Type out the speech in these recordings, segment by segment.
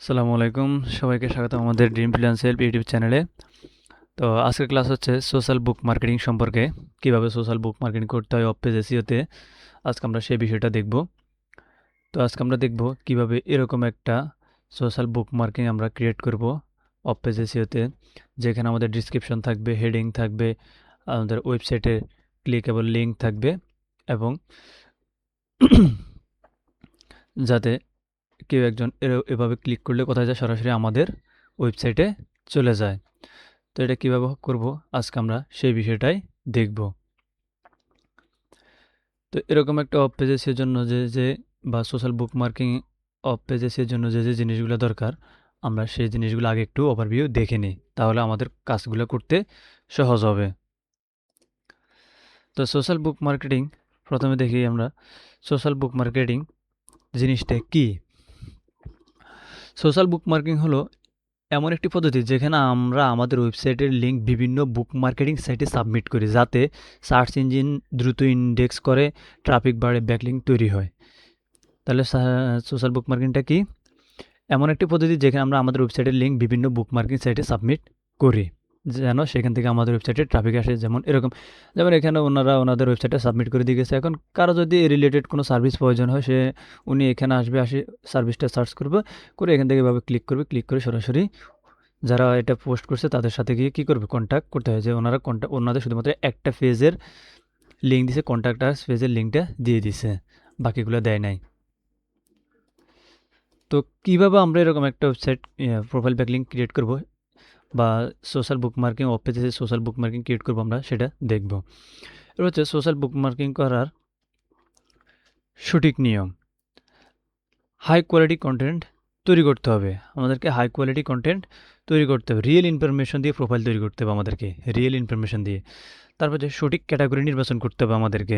আসসালামু আলাইকুম, সবাইকে স্বাগত আমাদের ড্রিম প্ল্যান সেলফ ইউটিউব চ্যানেলে। তো আজকের ক্লাস হচ্ছে সোশ্যাল বুক মার্কেটিং সম্পর্কে, কিভাবে সোশ্যাল বুক মার্কেটিং করতে হয় অফ পেজ এসইওতে। আজকে আমরা সেই বিষয়টা দেখব। তো আজকে আমরা দেখব কিভাবে এরকম একটা সোশ্যাল বুক মার্কিং আমরা ক্রিয়েট করব অফ পেজ এসইওতে, যেখানে আমাদের ডিসক্রিপশন থাকবে, হেডিং থাকবে, আমাদের ওয়েবসাইটে ক্লিকেবল লিঙ্ক থাকবে এবং যাতে কেউ একজন এভাবে ক্লিক করলে কোথায় যায়, সরাসরি আমাদের ওয়েবসাইটে চলে যায়। তো এটা কীভাবে করব আজকে আমরা সেই বিষয়টাই দেখব। তো এরকম একটা অফ পেজেসের জন্য যে বা সোশ্যাল বুক মার্কিং অফ পেজেসের জন্য যে জিনিসগুলো দরকার, আমরা সেই জিনিসগুলো আগে একটু ওভারভিউ দেখে নিই, তাহলে আমাদের কাজগুলো করতে সহজ হবে। তো সোশ্যাল বুক মার্কেটিং প্রথমে দেখি আমরা সোশ্যাল বুক মার্কেটিং জিনিসটা কি। সোশ্যাল বুক মার্কিং হলো এমন একটি পদ্ধতি যেখানে আমরা আমাদের ওয়েবসাইটের লিঙ্ক বিভিন্ন বুক মার্কেটিং সাইটে সাবমিট করি, যাতে সার্চ ইঞ্জিন দ্রুত ইন্ডেক্স করে, ট্রাফিক বাড়ে, ব্যাকলিঙ্ক তৈরি হয়। তাহলে সোশ্যাল বুক মার্কেটিংটা কি? এমন একটি পদ্ধতি যেখানে আমরা আমাদের ওয়েবসাইটের লিঙ্ক বিভিন্ন বুক মার্কেটিং সাইটে সাবমিট করি, যেন সেখান থেকে আমাদের ওয়েবসাইটে ট্রাফিক আসে। যেমন এরকম, যেমন এখানে ওনারা ওনাদের ওয়েবসাইটে সাবমিট করে দিয়ে গেছে। এখন কারো যদি রিলেটেড কোনো সার্ভিস প্রয়োজন হয়, উনি এখানে আসবে, সার্ভিসটা সার্চ করবে, করে এখান থেকে এভাবে ক্লিক করবে, ক্লিক করে সরাসরি যারা এটা পোস্ট করছে তাদের সাথে গিয়ে কী করবে, কন্ট্যাক্ট করতে হয়। যে ওনাদের শুধুমাত্র একটা পেজের লিঙ্ক দিছে, কন্ট্যাক্ট আস পেজের লিঙ্কটা দিয়ে দিছে, বাকিগুলো দেয় নাই। তো কীভাবে আমরা এরকম একটা ওয়েবসাইট প্রোফাইল ব্যাকলিঙ্ক ক্রিয়েট করব বা সোশ্যাল বুক মার্কিং অফ পেজে সোশ্যাল বুক মার্কিং ক্রিয়েট করবো, আমরা সেটা দেখব। এবার হচ্ছে সোশ্যাল বুক মার্কিং করার সঠিক নিয়ম। হাই কোয়ালিটি কন্টেন্ট তৈরি করতে হবে আমাদেরকে, হাই কোয়ালিটি কন্টেন্ট তৈরি করতে হবে, রিয়েল ইনফরমেশন দিয়ে প্রোফাইল তৈরি করতে হবে আমাদেরকে, রিয়েল ইনফরমেশন দিয়ে। তারপর যে সঠিক ক্যাটাগরি নির্বাচন করতে হবে আমাদেরকে।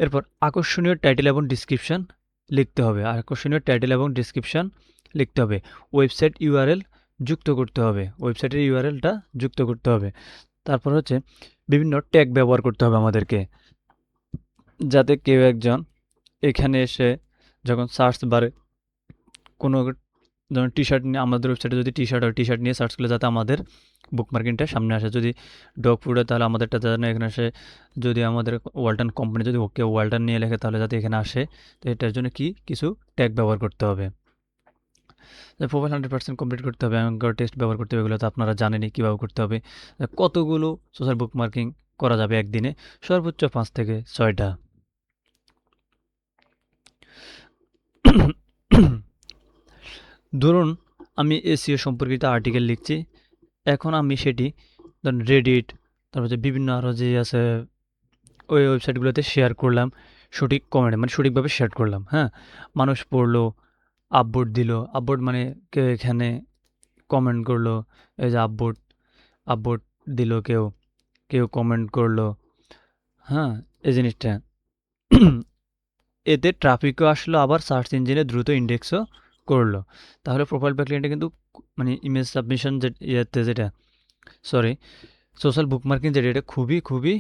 এরপর আকর্ষণীয় টাইটেল এবং ডিসক্রিপশান লিখতে হবে, আকর্ষণীয় টাইটেল এবং ডিসক্রিপশান লিখতে হবে। ওয়েবসাইট ইউআরএল যুক্ত করতে হবে, ওয়েবসাইটের ইউআরএলটা যুক্ত করতে হবে। তারপর হচ্ছে বিভিন্ন ট্যাগ ব্যবহার করতে হবে আমাদেরকে, যাতে কেউ একজন এখানে এসে যখন সার্চ বারে কোনো ধরুন টি শার্ট নিয়ে, আমাদের ওয়েবসাইটে যদি টি শার্ট হয়, টি শার্ট নিয়ে সার্চ করলে যাতে আমাদের বুক মার্কিংটা সামনে আসে। যদি ডগ ফুড হয় তাহলে আমাদেরটা যেন এখানে আসে। যদি আমাদের ওয়ালটন কোম্পানি যদি ওকে ওয়ালটন নিয়ে লেখে তাহলে যাতে এখানে আসে। তো এটার জন্য কি কিছু ট্যাগ ব্যবহার করতে হবে। প্রোফাইল 100% কমপ্লিট করতে হবে, অ্যাঙ্কর টেক্সট ব্যবহার করতে হবে, এগুলো তো আপনারা জানেনই কীভাবে করতে হবে। কতগুলো সোশ্যাল বুক মার্কিং করা যাবে একদিনে? সর্বোচ্চ 5 থেকে 6টা। ধরুন আমি এসইও সম্পর্কিত আর্টিকেল লিখছি, এখন আমি সেটি ধরুন রেডিট, তারপর যে বিভিন্ন আরও যে আছে ওই ওয়েবসাইটগুলোতে শেয়ার করলাম, সঠিক কমেন্ট মানে সঠিকভাবে শেয়ার করলাম। হ্যাঁ, মানুষ পড়লো, আপভোট দিল, আপভোট মানে কেউ এখানে কমেন্ট করলো, এই যে আপভোট দিল, কেউ কেউ কমেন্ট করলো। হ্যাঁ, এই জিনিসটা এতে ট্রাফিকও আসলো, আবার সার্চ ইঞ্জিনে দ্রুত ইন্ডেক্সও করলো। তাহলে প্রোফাইল ব্যাকলিংটা কিন্তু মানে ইমেজ সাবমিশন যেটা সরি সোশ্যাল বুক মার্কিং যেটা, এটা খুবই খুবই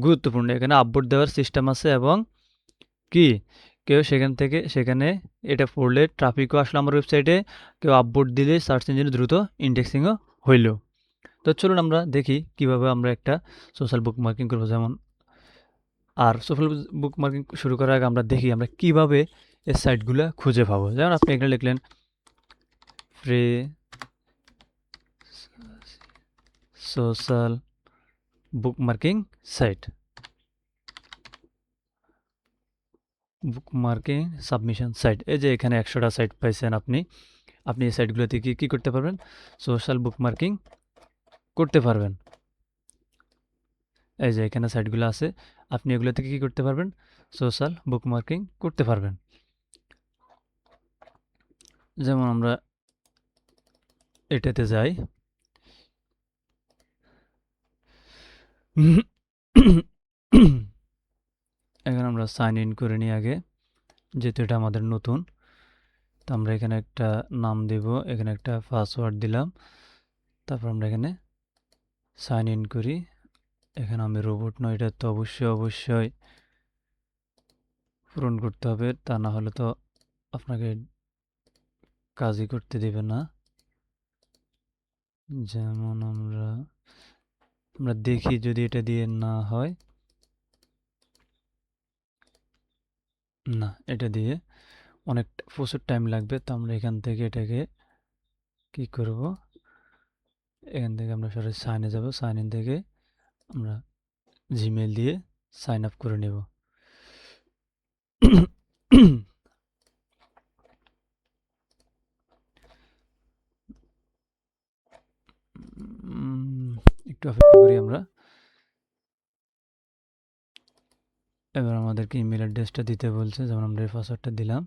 গুরুত্বপূর্ণ। এখানে আপভোট দেওয়ার সিস্টেম আছে এবং কি কেউ সেখানে এটা পড়লে ট্রাফিকও আসলো আমার ওয়েবসাইটে, কেউ আপভোট দিলে সার্চ ইঞ্জিনে দ্রুত ইন্ডেক্সিংও হইল। তো চলুন আমরা দেখি কিভাবে আমরা একটা সোশ্যাল বুক মার্কিং করবো। যেমন আর সোশ্যাল বুক মার্কিং শুরু করার আগে আমরা দেখি আমরা কিভাবে এই সাইটগুলো খুঁজে পাবো। যেমন আপনি এখানে লিখলেন ফ্রি সোশ্যাল বুক মার্কিং সাইট, বুক মার্কিং সাবমিশন সাইট। এই যে এখানে 100টা সাইট পাইছেন আপনি। আপনি এই সাইটগুলোতে কী করতে পারবেন? সোশ্যাল বুক মার্কিং করতে পারবেন। এই যে এখানে সাইটগুলো আছে, আপনি এগুলো থেকে কী করতে পারবেন? সোশ্যাল বুক মার্কিং করতে পারবেন। যেমন আমরা এটাতে যাই, এখন আমরা সাইন ইন করে নিই আগে, যেহেতু এটা আমাদের নতুন। তো আমরা এখানে একটা নাম দেব, এখানে একটা পাসওয়ার্ড দিলাম, তারপর আমরা এখানে সাইন ইন করি। এখানে আমি রোবট নই, এটা তো অবশ্যই পূরণ করতে হবে, তা না হলে তো আপনাকে কাজই করতে দিবে না। যেমন আমরা দেখি যদি এটা দিয়ে না হয়, না এটা দিয়ে অনেকটা প্রচুর টাইম লাগবে। তো আমরা এখান থেকে এটাকে কি করব, এখান থেকে আমরা সরাসরি সাইনে যাব। সাইন ইন থেকে আমরা জিমেল দিয়ে সাইন আপ করে নেব। একটু অপেক্ষা করি আমরা। এবার আমাদেরকে ইমেল অ্যাড্রেসটা দিতে বলছে, যেমন আমরা এই পাসওয়ার্ডটা দিলাম।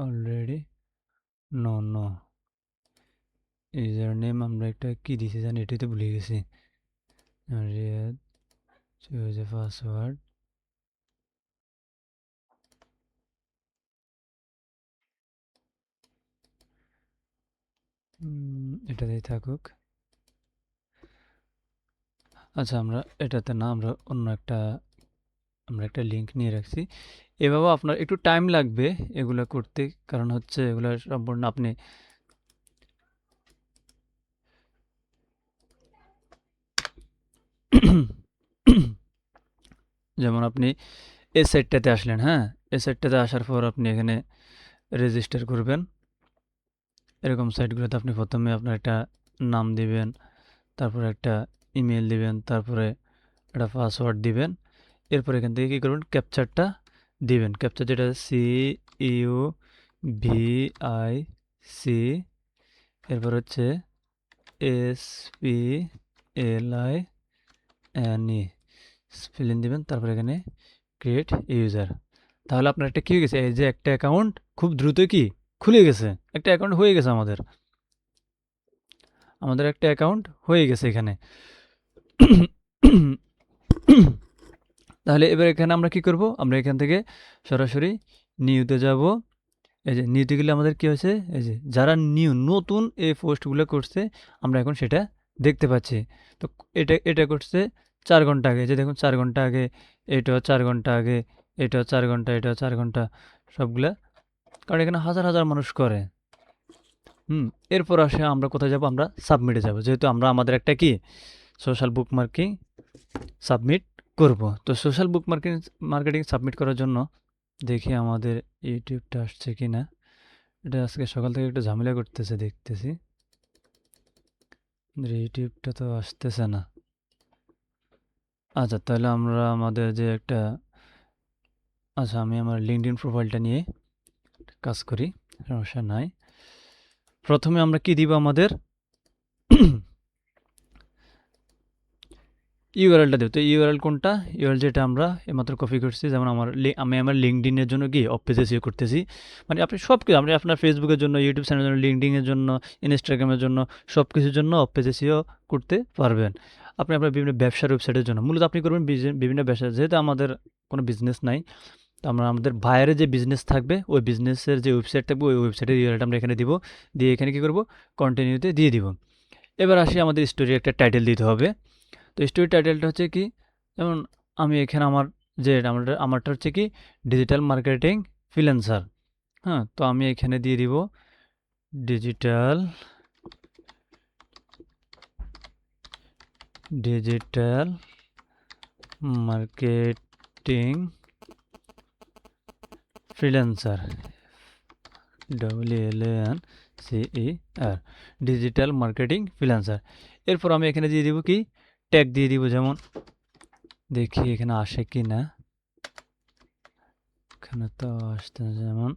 অলরেডি নো ইউজার নেম আমরা একটা কি দিয়েছি জানি, এটাই তো ভুলে গেছি। Riyad choose a password. এটাতেই থাকুক। আচ্ছা, আমরা এটাতে না, আমরা অন্য একটা লিঙ্ক নিয়ে রাখছি। এভাবে আপনার একটু টাইম লাগবে এগুলো করতে, কারণ হচ্ছে এগুলো সম্পূর্ণ আপনি যেমন আপনি এই সাইটটাতে আসলেন, হ্যাঁ, এই সাইটটাতে আসার পর আপনি এখানে রেজিস্টার করবেন। এরকম সাইটগুলোতে আপনি প্রথমে আপনার একটা নাম দিবেন, তারপরে একটা ইমেল দিবেন, তারপরে একটা পাসওয়ার্ড দিবেন। এরপর এখান থেকে কী করবেন, ক্যাপচারটা দিবেন। ক্যাপচার যেটা CUVIC, এরপর হচ্ছে SPLINE স্পেলিং দিবেন, তারপর এখানে ক্রিয়েট ইউজার। তাহলে আপনার একটা কী হয়ে গেছে, এই যে একটা অ্যাকাউন্ট খুব দ্রুত কি খুলে গেছে, একটা অ্যাকাউন্ট হয়ে গেছে আমাদের একটা অ্যাকাউন্ট হয়ে গেছে এখানে। তাহলে এবার এখানে আমরা কি করব, আমরা এখান থেকে সরাসরি নিউতে যাব। এই যে নিউতে গেলে আমাদের কি হয়েছে, এই যে যারা নতুন এই পোস্টগুলো করছে আমরা এখন সেটা দেখতে পাচ্ছি। তো এটা করছে 4 ঘন্টা আগে, যে দেখুন 4 ঘন্টা আগে, এটাও 4 ঘন্টা আগে, এটাও 4 ঘন্টা, এটাও 4 ঘন্টা, সবগুলা, কারণ এখানে হাজার হাজার মানুষ করে। এরপর আসে আমরা কোথায় যাব, আমরা সাবমিটে যাব, যেহেতু আমরা আমাদের একটা কি সোশ্যাল বুকমার্কিং সাবমিট করব। তো সোশ্যাল মার্কেটিং সাবমিট করার জন্য দেখি আমাদের ইউটিউবটা আসছে কি না। এটা আজকে সকাল থেকে একটু ঝামেলা করতেছে দেখতেছি, ইউটিউবটা তো আসতেছে না। আচ্ছা, তাহলে আমরা আমাদের যে একটা, আচ্ছা আমি আমার লিঙ্কডইন প্রোফাইলটা নিয়ে কাজ করি, সমস্যা নাই। প্রথমে আমরা কি দিব, আমাদের ইউআরএলটা দেব। তো ইউআরএল কোনটা, ইউআরএল যেটা আমরা এইমাত্র কপি করছি, যেমন আমি আমার লিঙ্কডইনের জন্য কি অফ পেজ এসিও করতেছি, মানে আপনি সব কিছু, আপনি আপনার ফেসবুকের জন্য, ইউটিউব চ্যানেলের জন্য, লিঙ্কডইনের জন্য, ইনস্টাগ্রামের জন্য, সব কিছুর জন্য অফ পেজ এসিও করতে পারবেন। আপনি আপনার বিভিন্ন ব্যবসার ওয়েবসাইটের জন্য, মূলত আপনি করবেন বিভিন্ন ব্যবসা, যেহেতু আমাদের কোনো বিজনেস নাই, তো আমরা আমাদের বাইরে যে বিজনেস থাকবে ওই বিজনেসের যে ওয়েবসাইট থাকবে ওই ওয়েবসাইটের ইউআরএলটা আমরা এখানে দিব, দিয়ে এখানে কী করব, কন্টিনিউতে দিয়ে দিব। এবার আসি আমাদের স্টোরির একটা টাইটেল দিতে হবে। তো স্টোরি টাইটেলটা হচ্ছে কি, যেমন আমি এখানে আমার যে আমারটা হচ্ছে কি ডিজিটাল মার্কেটিং ফ্রিল্যান্সার, হ্যাঁ, তো আমি এখানে দিয়ে দিব digital marketing freelancer, WLANCER, digital marketing freelancer. এরপর আমি এখানে দিয়ে দিব কি ট্যাগ দিয়ে দিব, যেমন দেখি এখানে আসে কি না, এখানে তো আসতে, যেমন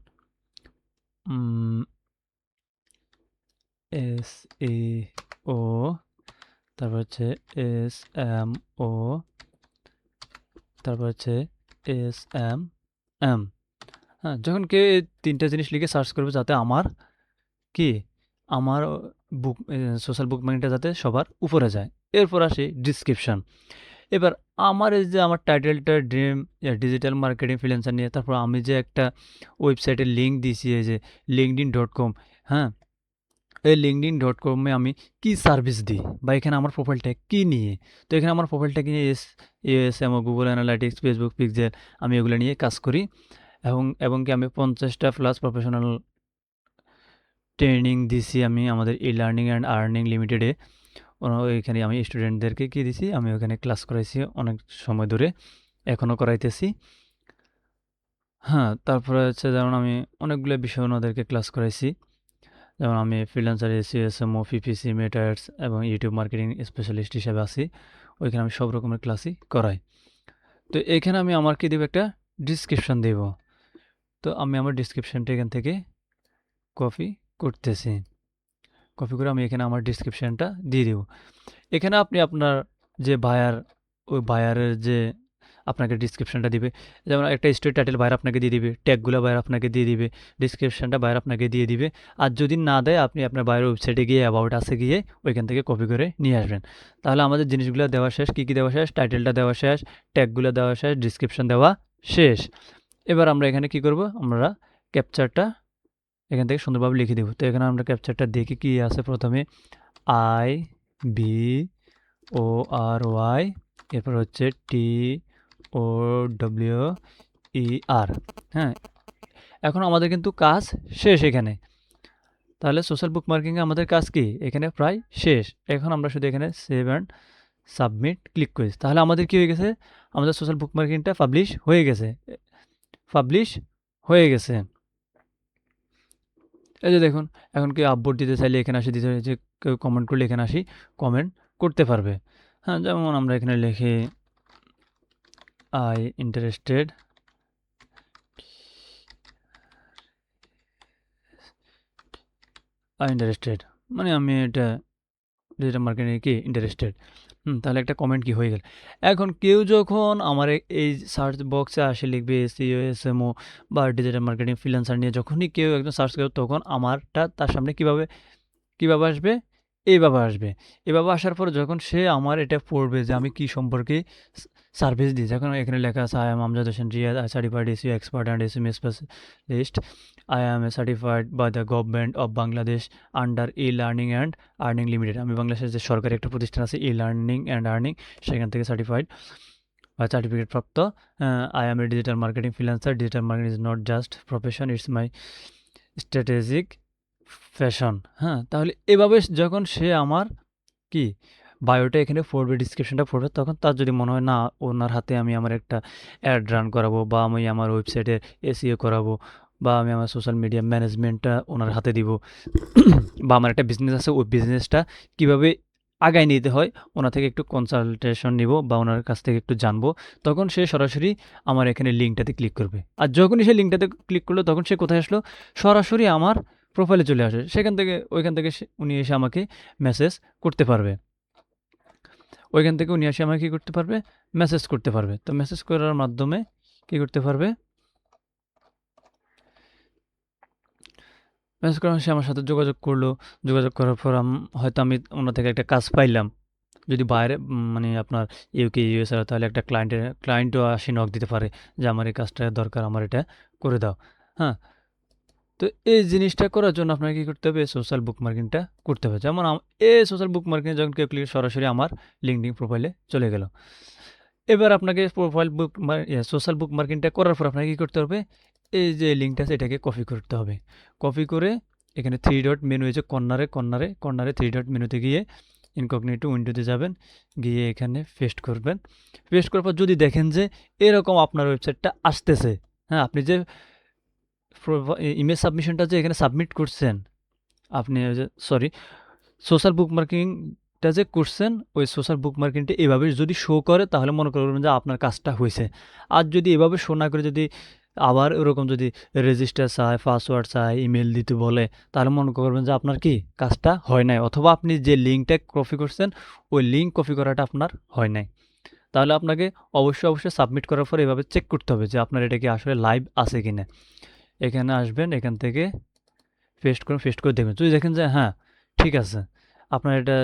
SEO, তারপর হচ্ছে SMO, তারপর হচ্ছে SMM। হ্যাঁ, যখন কেউ এই 3টা জিনিস লিখে সার্চ করবে, যাতে আমার সোশ্যাল বুকমার্কিংটা যাতে সবার উপরে যায়। এরপর আসি ডিসক্রিপশন। এবার আমার এই যে আমার টাইটেলটা ডিজিটাল মার্কেটিং ফ্রিল্যান্সার নিয়ে, তারপর আমি যে একটা ওয়েবসাইটের লিঙ্ক দিয়েছি, এই যে linkedin.com, হ্যাঁ, এই linkedin.com-এ আমি কি সার্ভিস দিই, বা এখানে আমার প্রোফাইলটা কি নিয়ে, তো এখানে আমার প্রোফাইলটা নিয়ে এসএমও, গুগল অ্যানালাইটিক্স, ফেসবুক পিক্সেল, আমি এগুলো নিয়ে কাজ করি। এবং কি আমি 50টা প্লাস প্রফেশনাল ট্রেনিং দিছি আমি আমাদের লার্নিং অ্যান্ড আর্নিং লিমিটেডে। ওইখানে আমি স্টুডেন্টদেরকে কি দিছি, আমি ওখানে ক্লাস করাইছি অনেক সময় ধরে, এখনও করাইতেছি। হ্যাঁ, তারপরে হচ্ছে যেমন আমি অনেকগুলো বিষয় ওনাদেরকে ক্লাস করাইছি। যেমন আমি ফ্রিল্যান্সার, এসইও, এসএমও, পিপিসি, মেটা অ্যাডস এবং ইউটিউব মার্কেটিং স্পেশালিস্ট হিসেবে আছি। ওইখানে আমি সব রকমের ক্লাসই করাই। তো এখানে আমি আমার কি দেব, একটা ডিসক্রিপশন দেব। তো আমি আমার ডিসক্রিপশনটা এখান থেকে কপি করতেছি। কপি করে আমি এখানে আমার ডিসক্রিপশনটা দিয়ে দেব। এখানে আপনি আপনার যে বায়ার, ওই বায়ারের যে আপনাকে ডিসক্রিপশনটা দিবে, যেমন একটা স্টোরি টাইটেল বায়ার আপনাকে দিয়ে দিবে, ট্যাগগুলো বায়ার আপনাকে দিয়ে দিবে, ডিসক্রিপশনটা বায়ার আপনাকে দিয়ে দিবে। আর যদি না দেয়, আপনি আপনার বায়ার ওয়েবসাইটে গিয়ে অ্যাবাউট আছে গিয়ে ওইখান থেকে কপি করে নিয়ে আসবেন। তাহলে আমাদের জিনিসগুলো দেওয়া শেষ। কী কী দেওয়া শেষ? টাইটেলটা দেওয়া শেষ, ট্যাগগুলো দেওয়া শেষ, ডিসক্রিপশন দেওয়া শেষ। এবার আমরা এখানে কি করব, আমরা ক্যাপচারটা এখান থেকে সুন্দরভাবে লিখে দেব। তো এখানে আমরা ক্যাপচারটা দেখি কি আছে। প্রথমে IBORY, এরপর হচ্ছে TOWER। হ্যাঁ, এখন আমাদের কিন্তু কাজ শেষ এখানে। তাহলে সোশ্যাল বুক মার্কিংয়ে আমাদের কাজ কি এখানে প্রায় শেষ। এখন আমরা শুধু এখানে সেভ অ্যান্ড সাবমিট ক্লিক করি। তাহলে আমাদের কি হয়ে গেছে, আমাদের সোশ্যাল বুক মার্কিংটা পাবলিশ হয়ে গেছে। এই যে দেখুন, এখন কি আপলোড দিতে চাইলে এখানে আসি দিতে, যে কেউ কমেন্ট করলে এখানে আসি কমেন্ট করতে পারবে। হ্যাঁ, যেমন আমরা এখানে লিখি আই ইন্টারেস্টেড, মানে আমি এটা ডিজিটাল মার্কেটিংয়ে কি ইন্টারেস্টেড। তাহলে একটা কমেন্ট কি হয়ে গেল। এখন কেউ যখন আমার এই সার্চ বক্সে আসে লিখবে এসইও, এসএমও বা ডিজিটাল মার্কেটিং ফ্রিল্যান্সার নিয়ে, যখনই কেউ একজন সার্চ করে, তখন আমারটা তার সামনে কীভাবে আসবে, এইভাবে আসবে। এভাবে আসার পর যখন সে আমার এটা পড়বে যে আমি কি সম্পর্কে সার্ভিস দিই, যখন এখানে লেখা আছে I am Amjad Hossain Riyad, I certified SEO expert and SME specialist, I am a certified by the government of Bangladesh under learning and earning limited. আমি বাংলাদেশের যে সরকারি একটা প্রতিষ্ঠান আছে লার্নিং অ্যান্ড আর্নিং, সেখান থেকে সার্টিফাইড বা সার্টিফিকেট প্রাপ্ত। I am A digital marketing freelancer. Digital marketing is not just profession, it's my strategic fashion. হ্যাঁ, তাহলে এভাবে যখন সে আমার কি বায়োটা এখানে পড়বে, ডিসক্রিপশনটা পড়বে, তখন তার যদি মনে হয় না, ওনার হাতে আমি আমার একটা অ্যাড রান করাবো, বা আমি আমার ওয়েবসাইটে এসইও করাবো, বা আমি আমার সোশ্যাল মিডিয়া ম্যানেজমেন্টটা ওনার হাতে দিব, বা আমার একটা বিজনেস আছে, ওই বিজনেসটা কীভাবে আগায় নিতে হয়, ওনার থেকে একটু কনসালটেশন নিব বা ওনার কাছ থেকে একটু জানবো, তখন সে সরাসরি আমার এখানে লিঙ্কটাতে ক্লিক করবে। আর যখনই সে লিঙ্কটাতে ক্লিক করলো, তখন সে কোথায় আসলো, সরাসরি আমার প্রোফাইলে চলে আসে। ওইখান থেকে উনি এসে আমাকে মেসেজ করতে পারবে। ওইখান থেকে উনি এসে আমাকে কী করতে পারবে, মেসেজ করতে পারবে। তো মেসেজ করার মাধ্যমে কী করতে পারবে, মেসেজ করার সে আমার সাথে যোগাযোগ করলো। যোগাযোগ করার পর হয়তো আমি ওনার থেকে একটা কাজ পাইলাম। যদি বাইরে মানে আপনার ইউকে, ইউএসএ, তাহলে একটা ক্লায়েন্টও আসি নক দিতে পারে যে আমার এই কাজটা দরকার, আমার এটা করে দাও। হ্যাঁ, তো এই জিনিসটা করার জন্য আপনাকে কী করতে হবে, সোশ্যাল বুক মার্কিংটা করতে হবে। যেমন এই সোশ্যাল বুক মার্কিং যখন কেউ ক্লিক, সরাসরি আমার লিঙ্কডিন প্রোফাইলে চলে গেল। এবার আপনাকে সোশ্যাল বুক মার্কিংটা করার পর আপনাকে কী করতে হবে, এই যে লিঙ্কটা আছে এটাকে কপি করতে হবে। কপি করে এখানে 3 ডট মেনু হয়েছে, কর্নারে 3 ডট মেনুতে গিয়ে ইনকগনিটো উইন্ডোতে যাবেন, গিয়ে এখানে পেস্ট করবেন। পেস্ট করার পর যদি দেখেন যে এরকম আপনার ওয়েবসাইটটা আসতেছে, হ্যাঁ, আপনি যে ইমেজ সাবমিশনটা যে এখানে সাবমিট করছেন, আপনি সোশ্যাল বুক মার্কিংটা যে করছেন, ওই সোশ্যাল বুক মার্কিংটা এভাবে যদি শো করে, তাহলে মনে করবেন যে আপনার কাজটা হয়েছে। আর যদি এভাবে শো না করে, যদি আবার ওরকম যদি রেজিস্টার চায়, পাসওয়ার্ড চায়, ইমেল দিতে বলে, তাহলে মনে করবেন যে আপনার কি কাজটা হয় নাই, অথবা আপনি যে লিঙ্কটা কপি করছেন, ওই লিঙ্ক কপি করাটা আপনার হয় নাই। তাহলে আপনাকে অবশ্যই সাবমিট করার পর এভাবে চেক করতে হবে যে আপনার এটা কি আসলে লাইভ আছে কি না। এখানে আসবেন, এখান থেকে পেস্ট করে দেখবেন। যদি দেখেন যে হ্যাঁ ঠিক আছে, আপনার এটা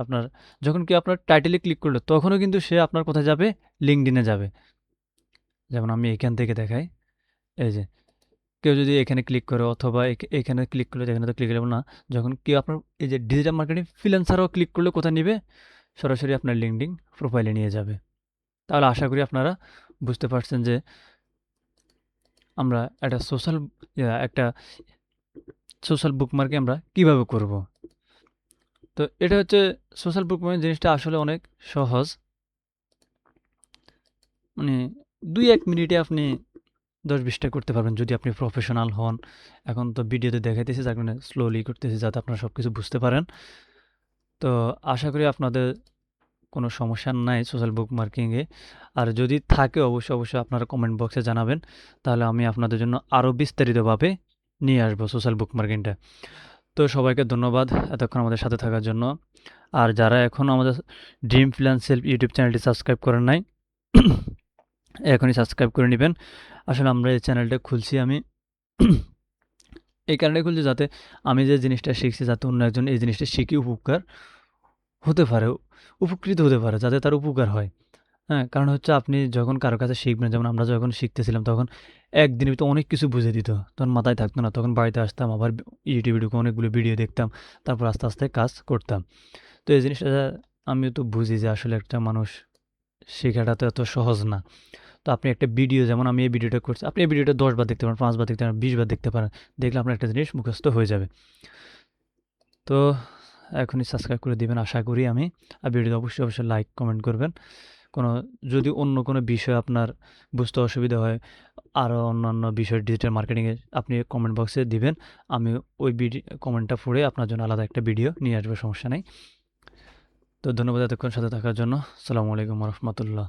আপনার যখন কি আপনার টাইটেলে ক্লিক করলো, তখনও কিন্তু সে আপনার কোথায় যাবে, লিঙ্কডইনে যাবে। যেমন আমি এখান থেকে দেখাই, এই যে কেউ যদি এখানে ক্লিক করে, অথবা এখানে ক্লিক করলে, এখানে তো ক্লিক করবো না, যখন কেউ আপনার এই যে ডিজিটাল মার্কেটিং ফ্রিল্যান্সারও ক্লিক করলে কোথায় নিবে, সরাসরি আপনার লিঙ্কডইন প্রোফাইলে নিয়ে যাবে। তাহলে আশা করি আপনারা বুঝতে পারছেন যে আমরা একটা সোশ্যাল বুকমার্কে আমরা কিভাবে করব। তো এটা হচ্ছে সোশ্যাল বুকমার্ক জিনিসটা আসলে অনেক সহজ, মানে 2-1 মিনিটে আপনি 10-20টা করতে পারবেন যদি আপনি প্রফেশনাল হন। এখন তো ভিডিওতে দেখাইতেছি যার কারণে স্লোলি করতেছি যাতে আপনারা সব কিছু বুঝতে পারেন। তো আশা করি আপনাদের কোনো সমস্যা নাই সোশ্যাল বুকমার্কিংয়ে। আর যদি থাকে অবশ্যই আপনারা কমেন্ট বক্সে জানাবেন। তাহলে আমি আপনাদের জন্য আরও বিস্তারিতভাবে নিয়ে আসবো সোশ্যাল বুকমার্কিংটা। তো সবাইকে ধন্যবাদ এতক্ষণ আমাদের সাথে থাকার জন্য। আর যারা এখনও আমাদের ড্রিম প্ল্যান সেলফ ইউটিউব চ্যানেলটি সাবস্ক্রাইব করেন নাই, এখনই সাবস্ক্রাইব করে নেবেন। আসলে আমরা এই চ্যানেলটা খুলছি আমি এই কারণে খুলছি যাতে আমি যে জিনিসটা শিখছি যাতে অন্য একজন এই জিনিসটা শিখে হতে পারে, উপকৃত হতে পারে, যাতে তার উপকার হয়। হ্যাঁ, কারণ হচ্ছে আপনি যখন কারো কাছে শিখবেন, যেমন আমরা যখন শিখতেছিলাম তখন একদিনের ভিতরে অনেক কিছু বুঝিয়ে দিত। তখন মাথায় থাকতো না। তখন বাড়িতে আসতাম আবার ইউটিউবে ঢুকে অনেকগুলো ভিডিও দেখতাম। তারপর আস্তে, আস্তে কাজ করতাম। তো এই জিনিসটা আমিও তো বুঝি যে আসলে একটা মানুষ শেখাটা তো এত সহজ না। তো আপনি একটা ভিডিও, যেমন আমি এই ভিডিওটা করছি, আপনি এই ভিডিওটা 10 বার দেখতে পারেন, 5 বার দেখতে পারেন, 20 বার দেখতে পারেন। দেখলে আপনার একটা জিনিস মুখস্থ হয়ে যাবে। তো এখনই সাবস্ক্রাইব করে দিবেন আশা করি আমি। আর ভিডিওতে অবশ্যই লাইক, কমেন্ট করবেন। যদি অন্য কোনো বিষয় আপনার বুঝতে অসুবিধা হয়, আরও অন্যান্য বিষয় ডিজিটাল মার্কেটিংয়ে আপনি কমেন্ট বক্সে দিবেন। আমি ওই কমেন্টটা পড়ে আপনার জন্য আলাদা একটা ভিডিও নিয়ে আসবো, সমস্যা নেই। তো ধন্যবাদ এতক্ষণ সাথে থাকার জন্য। আসসালামু আলাইকুম ওয়া রাহমাতুল্লাহ।